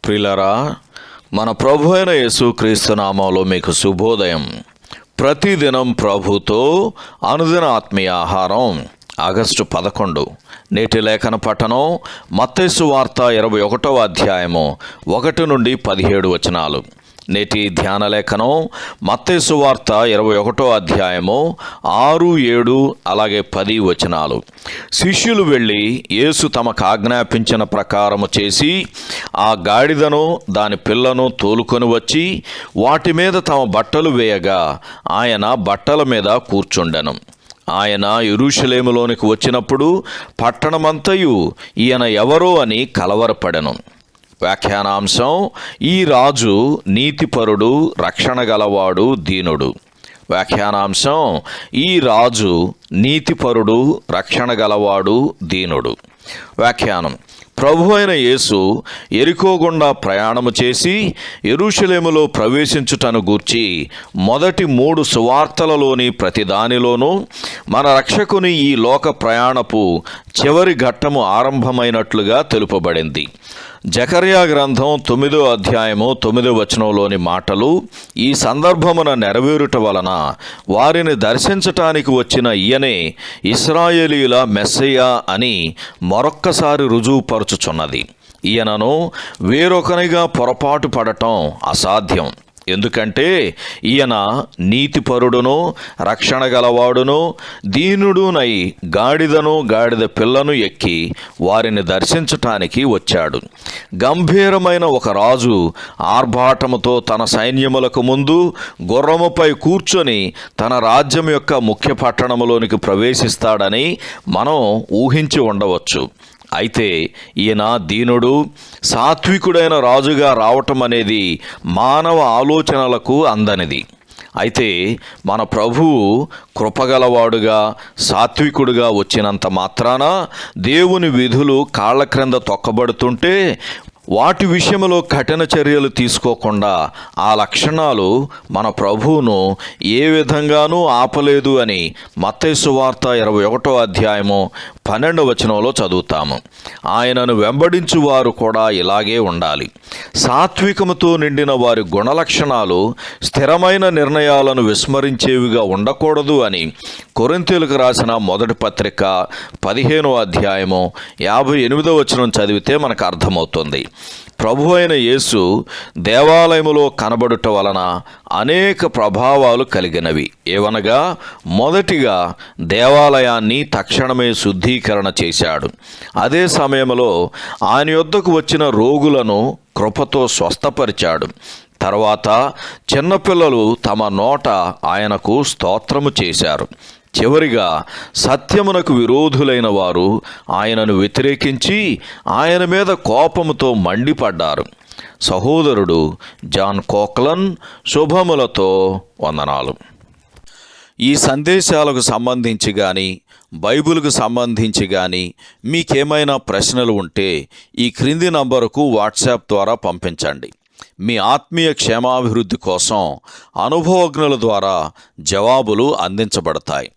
ప్రియులారా, మన ప్రభు అయిన యేసుక్రీస్తు నామములో మీకు శుభోదయం. ప్రతిదినం ప్రభుతో అనుదిన ఆత్మీయ ఆహారం. ఆగస్టు 11. నేటి లేఖన పఠనం మత్తయి సువార్త 21వ అధ్యాయము 1 నుండి 17 వచనాలు. నేటి ధ్యాన లేఖనం మత్తయి సువార్త 21వ అధ్యాయము 6, 7 అలాగే 10 వచనాలు. శిష్యులు వెళ్ళి యేసు తమకు ఆజ్ఞాపించిన ప్రకారము చేసి ఆ గాడిదను దాని పిల్లను తోలుకొని వచ్చి వాటి మీద తమ బట్టలు వేయగా ఆయన బట్టల మీద కూర్చుండెను. ఆయన యెరూషలేములోనికి వచ్చినప్పుడు పట్టణమంతయు ఈయన ఎవరో అని కలవరపడెను. వ్యాఖ్యానాంశం: ఈ రాజు నీతిపరుడు, రక్షణ గలవాడు, దీనుడు. వ్యాఖ్యానాంశం: ఈ రాజు నీతిపరుడు, రక్షణ గలవాడు, దీనుడు. వ్యాఖ్యానం: ప్రభు అయిన యేసు యెరికో గుండా ప్రయాణము చేసి యెరూషలేములో ప్రవేశించుటను గూర్చి మొదటి 3 సువార్తలలోని ప్రతిదానిలోనూ మన రక్షకుని ఈ లోక ప్రయాణపు చివరి ఘట్టము ఆరంభమైనట్లుగా తెలుపబడింది. జకర్యా గ్రంథం 9వ అధ్యాయము 9వ వచనంలోని మాటలు ఈ సందర్భమున నెరవేరుట వలన వారిని దర్శించటానికి వచ్చిన ఈయనే ఇశ్రాయేలీయుల మెస్సయ్యా అని మరొక్కసారి రుజువుపరచుచున్నది. ఈయనను వేరొకనిగా పొరపాటు పడటం అసాధ్యం. ఎందుకంటే ఈయన నీతిపరుడును, రక్షణ గలవాడును, దీనుడునై గాడిదను గాడిద పిల్లను ఎక్కి వారిని దర్శించటానికి వచ్చాడు. గంభీరమైన ఒక రాజు ఆర్భాటముతో తన సైన్యములకు ముందు గుర్రముపై కూర్చొని తన రాజ్యం యొక్క ముఖ్య పట్టణములోనికి ప్రవేశిస్తాడని మనం ఊహించి ఉండవచ్చు. అయితే ఈయన దీనుడు, సాత్వికుడైన రాజుగా రావటం అనేది మానవ ఆలోచనలకు అందనిది. అయితే మన ప్రభువు కృపగలవాడుగా, సాత్వికుడుగా వచ్చినంత మాత్రాన దేవుని విధులు కాళ్ల క్రింద తొక్కబడుతుంటే వాటి విషయంలో కఠిన చర్యలు తీసుకోకుండా ఆ లక్షణాలు మన ప్రభువును ఏ విధంగానూ ఆపలేదు అని మత్తయి సువార్త 21వ అధ్యాయము 12వ వచనంలో చదువుతాము. ఆయనను వెంబడించు వారు కూడా ఇలాగే ఉండాలి. సాత్వికముతో నిండిన వారి గుణలక్షణాలు స్థిరమైన నిర్ణయాలను విస్మరించేవిగా ఉండకూడదు అని కొరింథీయులకు రాసిన మొదటి పత్రిక 15వ అధ్యాయము 58వ వచనం చదివితే మనకు అర్థమవుతుంది. ప్రభు అయిన యేసు దేవాలయములో కనబడుట వలన అనేక ప్రభావాలు కలిగినవి. ఏవనగా, మొదటిగా దేవాలయాన్ని తక్షణమే శుద్ధీకరణ చేశాడు. అదే సమయంలో ఆయన యొద్దకు వచ్చిన రోగులను కృపతో స్వస్థపరిచాడు. తర్వాత చిన్నపిల్లలు తమ నోట ఆయనకు స్తోత్రము చేశారు. చివరిగా సత్యమునకు విరోధులైన వారు ఆయనను వ్యతిరేకించి ఆయన మీద కోపముతో మండిపడ్డారు. సహోదరుడు జాన్ కోక్లన్ శుభములతో వందనాలు. ఈ సందేశాలకు సంబంధించి కానీ బైబిల్కు సంబంధించి కానీ మీకేమైనా ప్రశ్నలు ఉంటే ఈ క్రింది నంబరుకు వాట్సాప్ ద్వారా పంపించండి. మీ ఆత్మీయ క్షేమాభివృద్ధి కోసం అనుభవజ్ఞుల ద్వారా జవాబులు అందించబడతాయి.